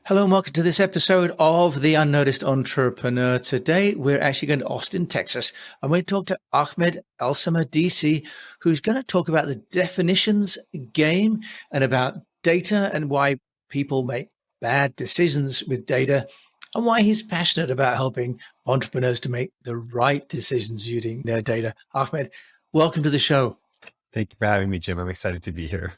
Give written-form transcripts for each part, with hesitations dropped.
Hello and welcome to this episode of The Unnoticed Entrepreneur. Today, we're actually going to Austin, Texas, and we talk to Ahmed DC, who's going to talk about the definitions game and about data and why people make bad decisions with data and why he's passionate about helping entrepreneurs to make the right decisions using their data. Ahmed, welcome to the show. Thank you for having me, Jim. I'm excited to be here.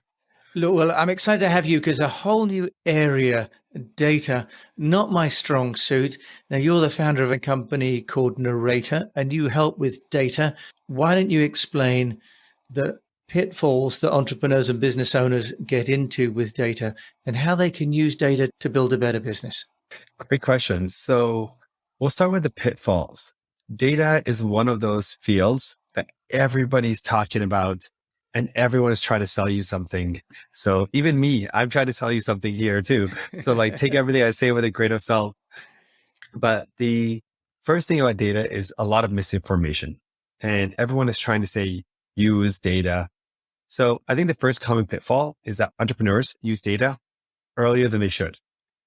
Look, well, I'm excited to have you because a whole new area, data, not my strong suit. Now, you're the founder of a company called Narrator, and you help with data. Why don't you explain the pitfalls that entrepreneurs and business owners get into with data and how they can use data to build a better business? Great question. So we'll start with the pitfalls. Data is one of those fields that everybody's talking about and everyone is trying to sell you something. So even me, I'm trying to sell you something here too. So take everything I say with a grain of salt. But the first thing about data is a lot of misinformation, and everyone is trying to say, use data. So I think the first common pitfall is that entrepreneurs use data earlier than they should.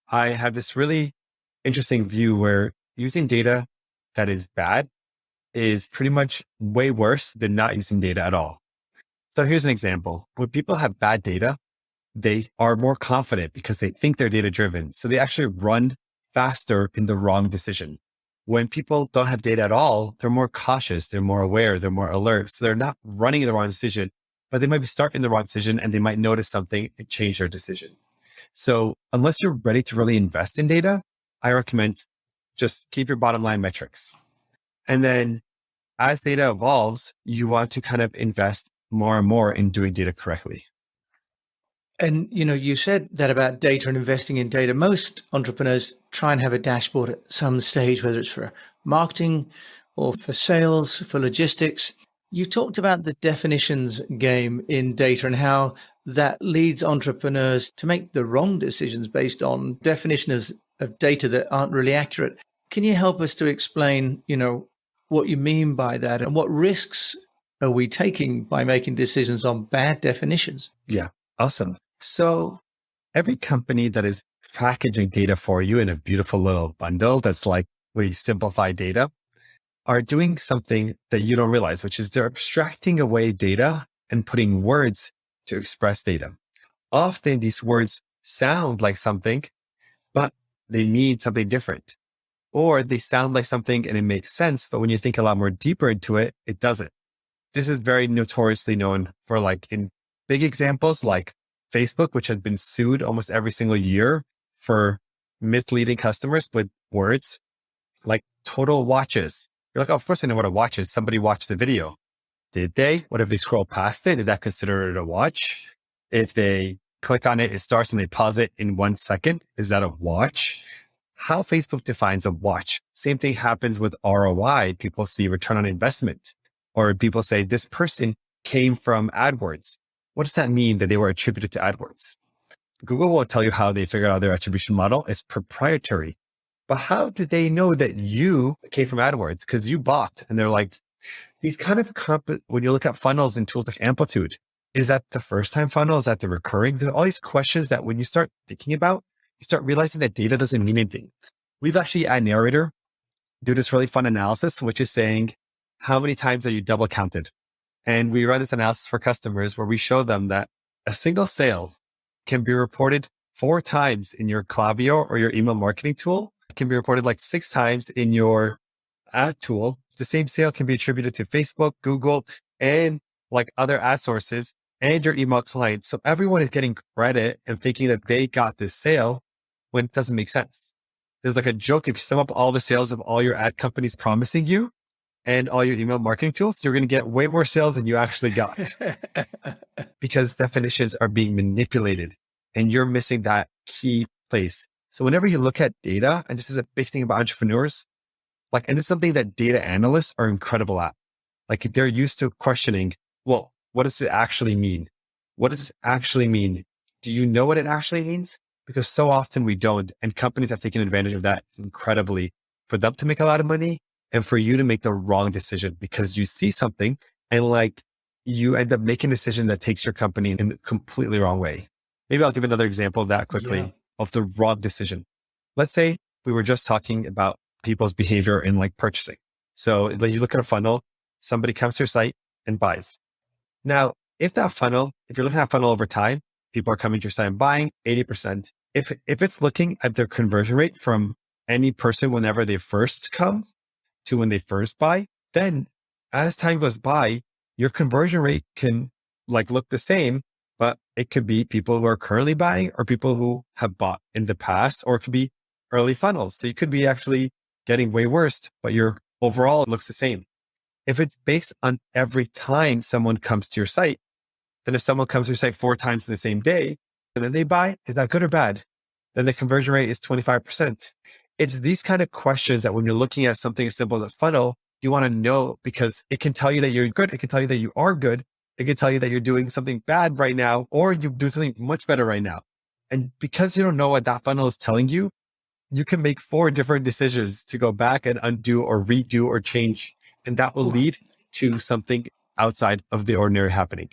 I have this really interesting view where using data that is bad is pretty much way worse than not using data at all. So here's an example. When people have bad data, they are more confident because they think they're data driven. So they actually run faster in the wrong decision. When people don't have data at all, they're more cautious, they're more aware, they're more alert. So they're not running the wrong decision, but they might be starting the wrong decision and they might notice something and change their decision. So unless you're ready to really invest in data, I recommend just keep your bottom line metrics. And then as data evolves, you want to kind of invest more and more in doing data correctly. And, you said that about data and investing in data. Most entrepreneurs try and have a dashboard at some stage, whether it's for marketing or for sales, for logistics. You talked about the definitions game in data and how that leads entrepreneurs to make the wrong decisions based on definitions of data that aren't really accurate. Can you help us to explain, what you mean by that and what risks are we taking by making decisions on bad definitions? Yeah, awesome. So every company that is packaging data for you in a beautiful little bundle that's like we simplify data are doing something that you don't realize, which is they're abstracting away data and putting words to express data. Often these words sound like something, but they mean something different. Or they sound like something and it makes sense, but when you think a lot more deeper into it, it doesn't. This is very notoriously known for in big examples like Facebook, which had been sued almost every single year for misleading customers with words like total watches. You're like, oh, of course I know what a watch is. Somebody watched the video. Did they? What if they scroll past it? Did that consider it a watch? If they click on it, it starts and they pause it in 1 second. Is that a watch? How Facebook defines a watch. Same thing happens with ROI. People see return on investment. Or people say this person came from AdWords. What does that mean that they were attributed to AdWords? Google will tell you how they figured out their attribution model. It's proprietary. But how do they know that you came from AdWords? Because you bought. And they're like, these kind of, when you look at funnels and tools like Amplitude, is that the first time funnel? Is that the recurring? There's all these questions that when you start thinking about, you start realizing that data doesn't mean anything. We've actually at Narrator do this really fun analysis, which is saying, how many times are you double counted? And we run this analysis for customers where we show them that a single sale can be reported 4 times in your Klaviyo or your email marketing tool. It can be reported 6 times in your ad tool. The same sale can be attributed to Facebook, Google, and other ad sources and your email client. So everyone is getting credit and thinking that they got this sale when it doesn't make sense. There's a joke. If you sum up all the sales of all your ad companies promising you, and all your email marketing tools, you're going to get way more sales than you actually got because definitions are being manipulated and you're missing that key place. So whenever you look at data, and this is a big thing about entrepreneurs, and it's something that data analysts are incredible at. They're used to questioning, well, what does it actually mean? What does it actually mean? Do you know what it actually means? Because so often we don't. And companies have taken advantage of that incredibly for them to make a lot of money and for you to make the wrong decision because you see something and you end up making a decision that takes your company in a completely wrong way. Maybe I'll give another example of that quickly. of the wrong decision. Let's say we were just talking about people's behavior in like purchasing. So you look at a funnel, somebody comes to your site and buys. Now, if you're looking at a funnel over time, people are coming to your site and buying 80%. If it's looking at their conversion rate from any person whenever they first come to when they first buy, then as time goes by, your conversion rate can like look the same, but it could be people who are currently buying or people who have bought in the past, or it could be early funnels. So you could be actually getting way worse, but your overall looks the same. If it's based on every time someone comes to your site, then if someone comes to your site 4 times in the same day, and then they buy, is that good or bad? Then the conversion rate is 25%. It's these kind of questions that when you're looking at something as simple as a funnel, you want to know, because it can tell you that you're good. It can tell you that you are good. It can tell you that you're doing something bad right now, or you do something much better right now. And because you don't know what that funnel is telling you, you can make 4 different decisions to go back and undo or redo or change. And that will lead to something outside of the ordinary happening.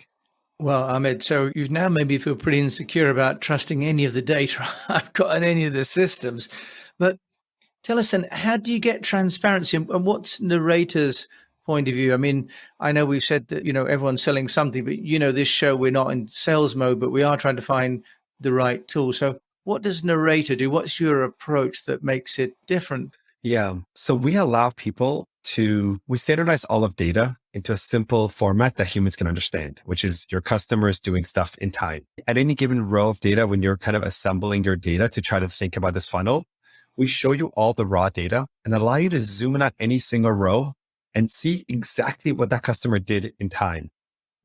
Well, Ahmed, so you've now made me feel pretty insecure about trusting any of the data I've got in any of the systems. But tell us then, how do you get transparency, and what's Narrator's point of view? I mean, I know we've said that, everyone's selling something, but this show, we're not in sales mode, but we are trying to find the right tool. So what does Narrator do? What's your approach that makes it different? Yeah. So we allow people we standardize all of data into a simple format that humans can understand, which is your customers doing stuff in time. At any given row of data, when you're kind of assembling your data to try to think about this funnel, we show you all the raw data and allow you to zoom in on any single row and see exactly what that customer did in time.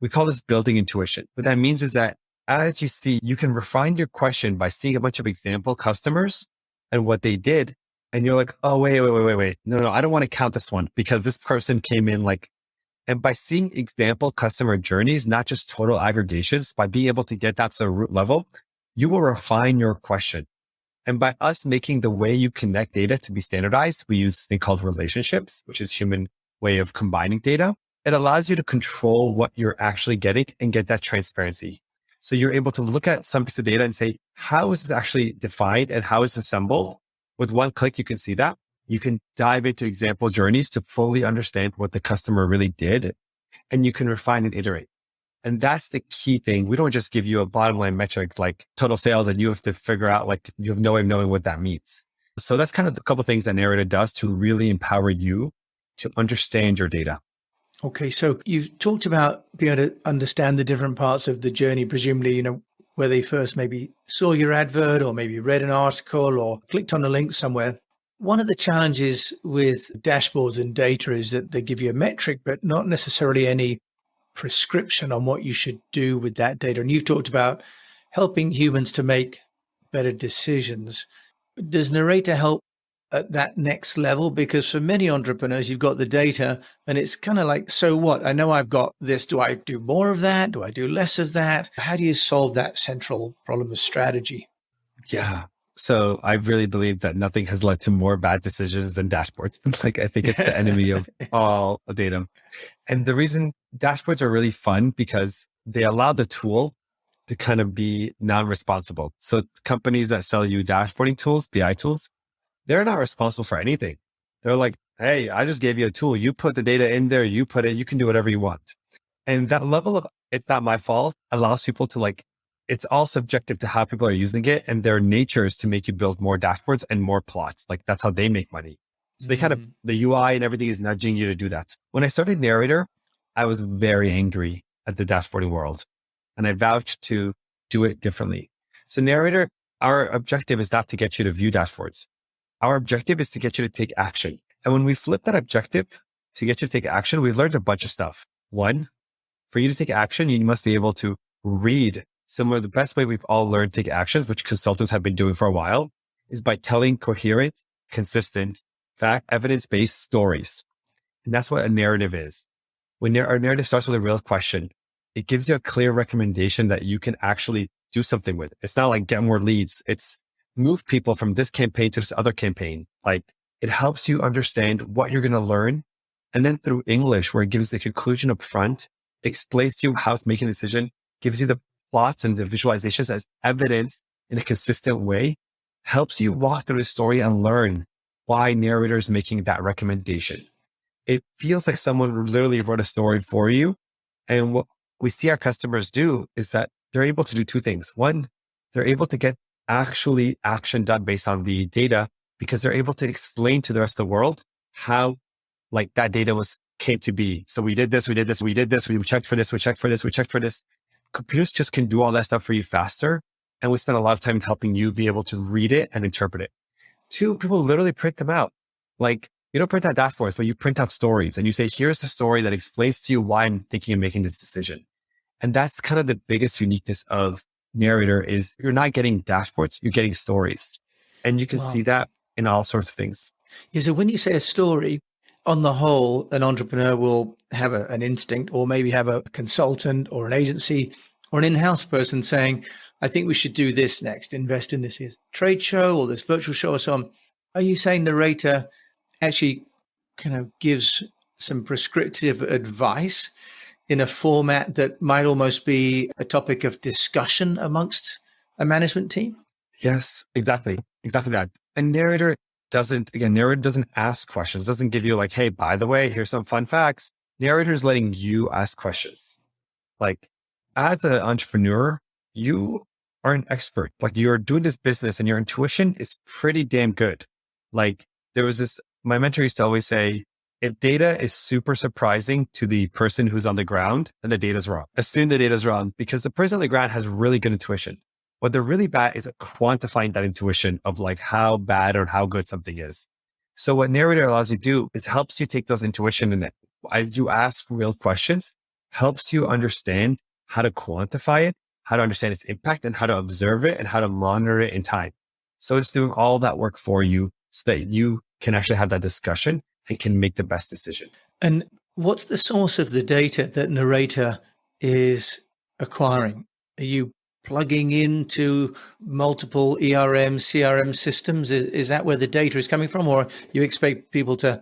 We call this building intuition. What that means is that as you see, you can refine your question by seeing a bunch of example customers and what they did. And you're like, oh, wait. No, I don't want to count this one because this person came in and by seeing example customer journeys, not just total aggregations, by being able to get that to the root level, you will refine your question. And by us making the way you connect data to be standardized, we use this thing called relationships, which is human way of combining data. It allows you to control what you're actually getting and get that transparency. So you're able to look at some piece of data and say, how is this actually defined and how is it assembled? With one click, you can see that. You can dive into example journeys to fully understand what the customer really did, and you can refine and iterate. And that's the key thing. We don't just give you a bottom line metric like total sales and you have to figure out, like, you have no way of knowing what that means. So that's kind of a couple of things that Narrator does to really empower you to understand your data. Okay, so you've talked about being able to understand the different parts of the journey, presumably, where they first maybe saw your advert or maybe read an article or clicked on a link somewhere. One of the challenges with dashboards and data is that they give you a metric, but not necessarily any prescription on what you should do with that data. And you've talked about helping humans to make better decisions. Does Narrator help at that next level? Because for many entrepreneurs, you've got the data and it's kind of like, so what? I know I've got this. Do I do more of that? Do I do less of that? How do you solve that central problem of strategy? Yeah. So I really believe that nothing has led to more bad decisions than dashboards. I think it's the enemy of all data. And the reason dashboards are really fun because they allow the tool to kind of be non-responsible. So companies that sell you dashboarding tools, BI tools, they're not responsible for anything. They're like, hey, I just gave you a tool. You put the data in there, you can do whatever you want. And that level of it's not my fault allows people to it's all subjective to how people are using it. And their nature is to make you build more dashboards and more plots. That's how they make money. So they kind of, the UI and everything is nudging you to do that. When I started Narrator, I was very angry at the dashboarding world and I vowed to do it differently. So Narrator, our objective is not to get you to view dashboards. Our objective is to get you to take action. And when we flip that objective to get you to take action, we've learned a bunch of stuff. One, for you to take action, you must be able to read. The best way we've all learned to take actions, which consultants have been doing for a while, is by telling coherent, consistent, evidence-based stories. And that's what a narrative is. When our narrative starts with a real question, it gives you a clear recommendation that you can actually do something with. It's not like get more leads. It's move people from this campaign to this other campaign. It helps you understand what you're going to learn. And then through English, where it gives the conclusion up front, explains to you how it's making a decision, gives you the plots and the visualizations as evidence in a consistent way. helps you walk through the story and learn why narrator is making that recommendation. It feels like someone literally wrote a story for you. And what we see our customers do is that they're able to do two things. One, they're able to get actually action done based on the data because they're able to explain to the rest of the world how like that data came to be. So we did this, we checked for this, we checked for this. Computers just can do all that stuff for you faster. And we spend a lot of time helping you be able to read it and interpret it. Two, people literally print them out. Like you don't print out dashboards, but you print out stories and you say, here's the story that explains to you why I'm thinking of making this decision. And that's kind of the biggest uniqueness of Narrator is you're not getting dashboards, you're getting stories. And you can see that in all sorts of things. Yeah, so when you say a story, on the whole, an entrepreneur will have an instinct or maybe have a consultant or an agency or an in-house person saying, I think we should do this next, invest in this trade show or this virtual show or so on. Are you saying Narrator actually kind of gives some prescriptive advice in a format that might almost be a topic of discussion amongst a management team? Yes, exactly that. And Narrator doesn't ask questions, doesn't give you like, hey, by the way, here's some fun facts. Narrator is letting you ask questions. Like as an entrepreneur, you are an expert. Like you're doing this business and your intuition is pretty damn good. Like there was this, my mentor used to always say, if data is super surprising to the person who's on the ground, then the data's wrong. Assume the data's wrong because the person on the ground has really good intuition. What they're really bad is at quantifying that intuition of like how bad or how good something is. So what Narrator allows you to do is helps you take those intuition and as you ask real questions, helps you understand how to quantify it, how to understand its impact and how to observe it and how to monitor it in time. So it's doing all that work for you so that you can actually have that discussion and can make the best decision. And what's the source of the data that Narrator is acquiring? Are you plugging into multiple ERM, CRM systems? Is that where the data is coming from? Or you expect people to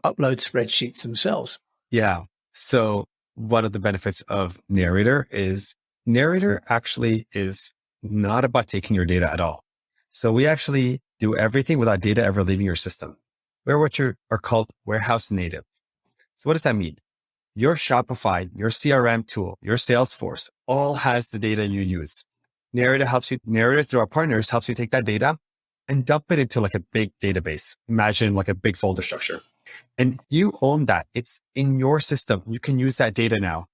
upload spreadsheets themselves? Yeah. So one of the benefits of Narrator is Narrator actually is not about taking your data at all. So we actually do everything without data ever leaving your system. We're what are called warehouse native. So what does that mean? Your Shopify, your CRM tool, your Salesforce all has the data you use. Narrator through our partners helps you take that data and dump it into like a big database. Imagine like a big folder structure. And you own that. It's in your system. You can use that data now.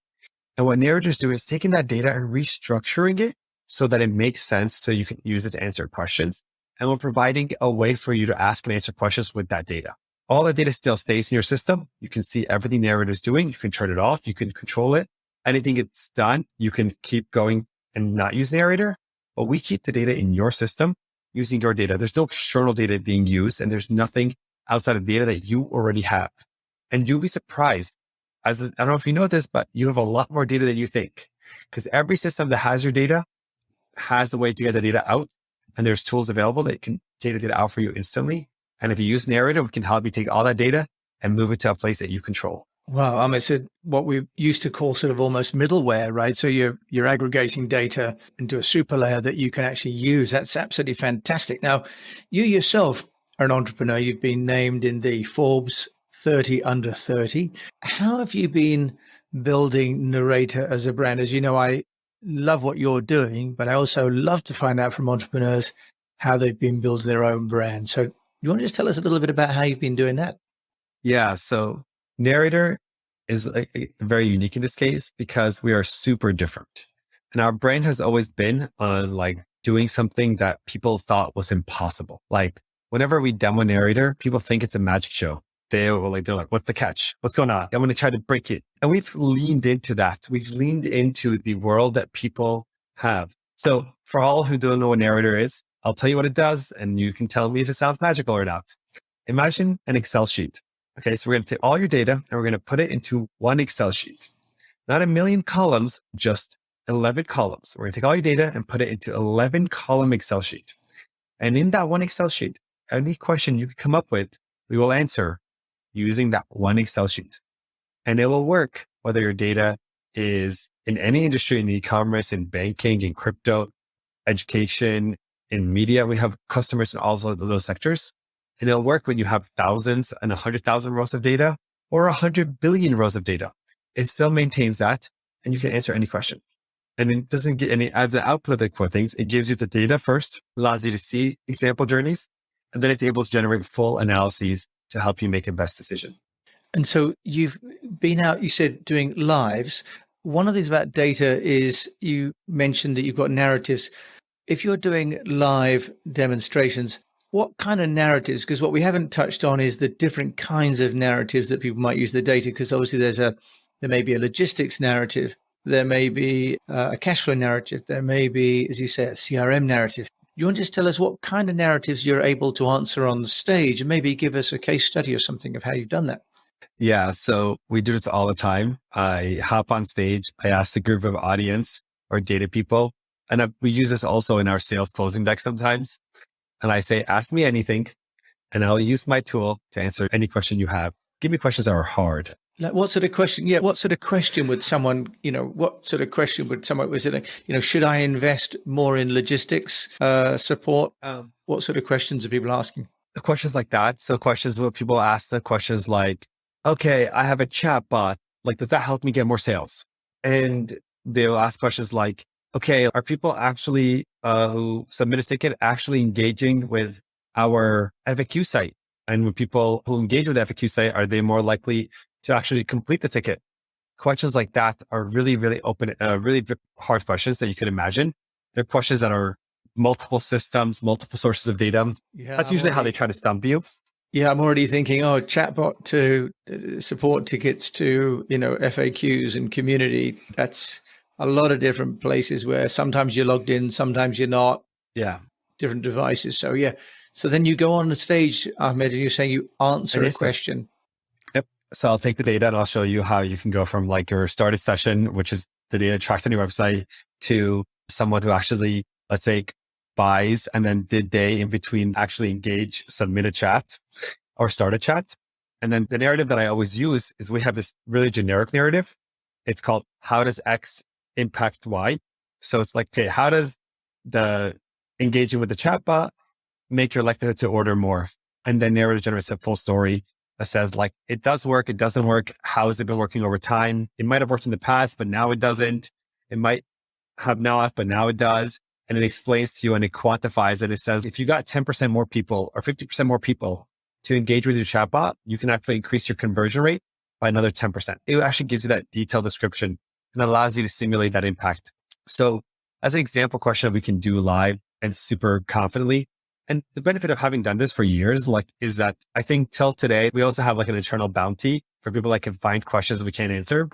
And what Narrator is doing is taking that data and restructuring it so that it makes sense so you can use it to answer questions. And we're providing a way for you to ask and answer questions with that data. All the data still stays in your system. You can see everything Narrator is doing. You can turn it off. You can control it. Anything it's done, you can keep going and not use Narrator. But we keep the data in your system using your data. There's no external data being used and there's nothing outside of data that you already have. And you'll be surprised. I don't know if you know this, but you have a lot more data than you think because every system that has your data has a way to get the data out. And there's tools available that can take the data out for you instantly. And if you use Narrator, we can help you take all that data and move it to a place that you control. Wow. Ahmed, said what we used to call sort of almost middleware, right? So you're aggregating data into a super layer that you can actually use. That's absolutely fantastic. Now, you yourself are an entrepreneur. You've been named in the Forbes 30 under 30. How have you been building Narrator as a brand? As you know, I love what you're doing, but I also love to find out from entrepreneurs how they've been building their own brand. So you want to just tell us a little bit about how you've been doing that? Yeah. So Narrator is very unique in this case because we are super different. And our brand has always been on like doing something that people thought was impossible. Like whenever we demo Narrator, people think it's a magic show. They're like, what's the catch? What's going on? I'm going to try to break it. And we've leaned into that. We've leaned into the world that people have. So for all who don't know what Narrator is, I'll tell you what it does and you can tell me if it sounds magical or not. Imagine an Excel sheet. Okay. So we're going to take all your data and we're going to put it into one Excel sheet, not a million columns, just 11 columns. We're going to take all your data and put it into 11 column Excel sheet. And in that one Excel sheet, any question you can come up with, we will answer using that one Excel sheet. And it will work whether your data is in any industry, in e-commerce, in banking, in crypto, education, In media, we have customers in all of those sectors. And it'll work when you have thousands and 100,000 rows of data or 100 billion rows of data. It still maintains that, and you can answer any question. And it doesn't get any, as the output of the core things, it gives you the data first, allows you to see example journeys, and then it's able to generate full analyses to help you make a best decision. And so you've been out, you said, doing lives. One of these about data is you mentioned that you've got narratives. If you're doing live demonstrations, what kind of narratives? Because what we haven't touched on is the different kinds of narratives that people might use the data, because obviously there may be a logistics narrative. There may be a cash flow narrative. There may be, as you say, a CRM narrative. You want to just tell us what kind of narratives you're able to answer on the stage, and maybe give us a case study or something of how you've done that? Yeah, so we do this all the time. I hop on stage, I ask the group of audience or data people, and we use this also in our sales closing deck sometimes. And I say, ask me anything, and I'll use my tool to answer any question you have. Give me questions that are hard. Like what sort of question? Yeah, what sort of question would someone, was it like, should I invest more in logistics support? What sort of questions are people asking? The questions like that. So questions what people ask, the questions like, okay, I have a chat bot. Like, does that help me get more sales? And they'll ask questions like, okay, are people actually who submit a ticket actually engaging with our FAQ site? And when people who engage with the FAQ site, are they more likely to actually complete the ticket? Questions like that are really, really open, really hard questions that you could imagine. They're questions that are multiple systems, multiple sources of data. Yeah, that's usually how they try to stump you. Yeah, I'm already thinking, chatbot to support tickets to, FAQs and community. That's a lot of different places where sometimes you're logged in, sometimes you're not. Yeah. Different devices. So yeah. So then you go on the stage, Ahmed, and you're saying you answer a question. Yep. So I'll take the data and I'll show you how you can go from like your started session, which is the data tracked on your website, to someone who actually, let's say, buys and then did they in between actually engage, submit a chat or start a chat. And then the narrative that I always use is we have this really generic narrative. It's called, how does X impact Y? So it's like, okay, how does the engaging with the chatbot make your likelihood to order more? And then narrative generates a full story that says like, it does work, it doesn't work. How has it been working over time? It might have worked in the past, but now it doesn't. It might have not, but now it does. And it explains to you and it quantifies it. It says, if you got 10% more people or 50% more people to engage with your chatbot, you can actually increase your conversion rate by another 10%. It actually gives you that detailed description and allows you to simulate that impact. So as an example question we can do live and super confidently. And the benefit of having done this for years, is that I think till today, we also have like an internal bounty for people that can find questions we can't answer.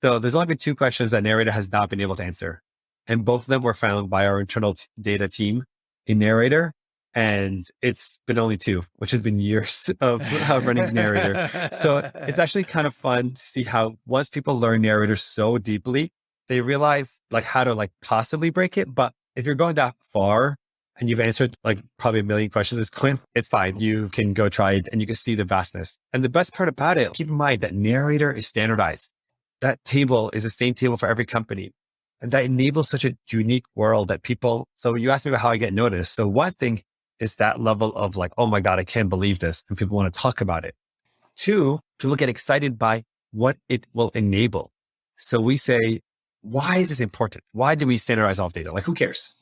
So there's only been 2 questions that Narrator has not been able to answer. And both of them were found by our internal data team in Narrator. And it's been only 2, which has been years of running Narrator. So it's actually kind of fun to see how once people learn Narrator so deeply, they realize like how to like possibly break it. But if you're going that far and you've answered like probably a million questions at this point, it's fine. You can go try it and you can see the vastness. And the best part about it, keep in mind that Narrator is standardized. That table is the same table for every company. And that enables such a unique world that people, so you asked me about how I get noticed. So one thing is that level of like, oh my God, I can't believe this. And people want to talk about it. 2, people get excited by what it will enable. So we say, why is this important? Why do we standardize all data? Like, who cares?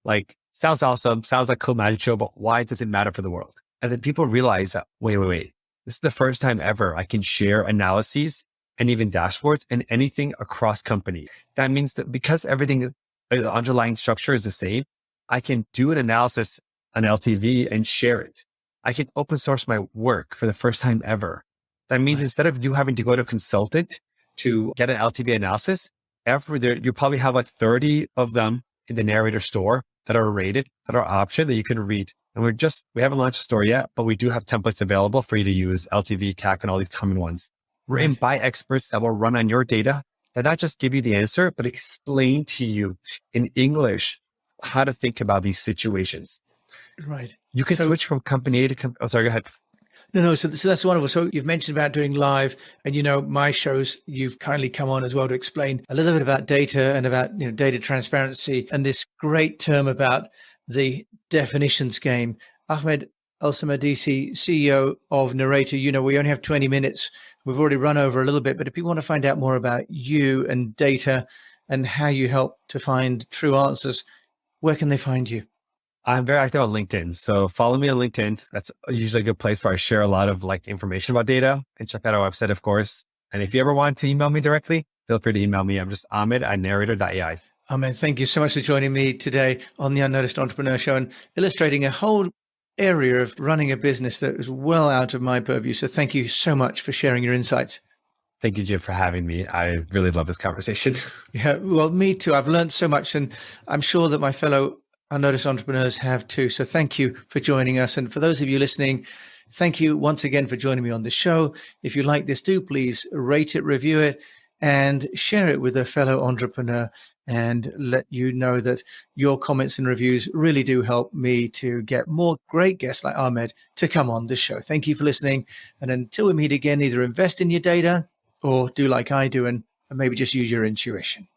Like, sounds awesome. Sounds like cool magic show, but why does it matter for the world? And then people realize that, wait. This is the first time ever I can share analyses and even dashboards and anything across company. That means that because everything, the underlying structure is the same, I can do an analysis on LTV and share it. I can open source my work for the first time ever. That means instead of you having to go to a consultant to get an LTV analysis, you probably have like 30 of them in the Narrator store that are rated, that are option that you can read. And we haven't launched a store yet, but we do have templates available for you to use, LTV, CAC, and all these common ones. Written by experts that will run on your data that not just give you the answer, but explain to you in English how to think about these situations. Right. You can switch from company A to company. Oh, sorry, go ahead. No. So that's wonderful. So you've mentioned about doing live, and my shows, you've kindly come on as well to explain a little bit about data and about data transparency and this great term about the definitions game. Ahmed Al-Samadisi, CEO of Narrator. We only have 20 minutes. We've already run over a little bit, but if you want to find out more about you and data and how you help to find true answers, where can they find you? I'm very active on LinkedIn. So follow me on LinkedIn. That's usually a good place where I share a lot of information about data, and check out our website, of course. And if you ever want to email me directly, feel free to email me. I'm just Ahmed at Narrator.ai. Ahmed, thank you so much for joining me today on the Unnoticed Entrepreneur Show and illustrating a whole area of running a business that is well out of my purview. So thank you so much for sharing your insights. Thank you, Jim, for having me. I really love this conversation. Yeah, well, me too. I've learned so much, and I'm sure that my fellow Unnoticed entrepreneurs have too. So thank you for joining us. And for those of you listening, thank you once again for joining me on the show. If you like this, do please rate it, review it, and share it with a fellow entrepreneur, and let you know that your comments and reviews really do help me to get more great guests like Ahmed to come on the show. Thank you for listening. And until we meet again, either invest in your data or do like I do and maybe just use your intuition.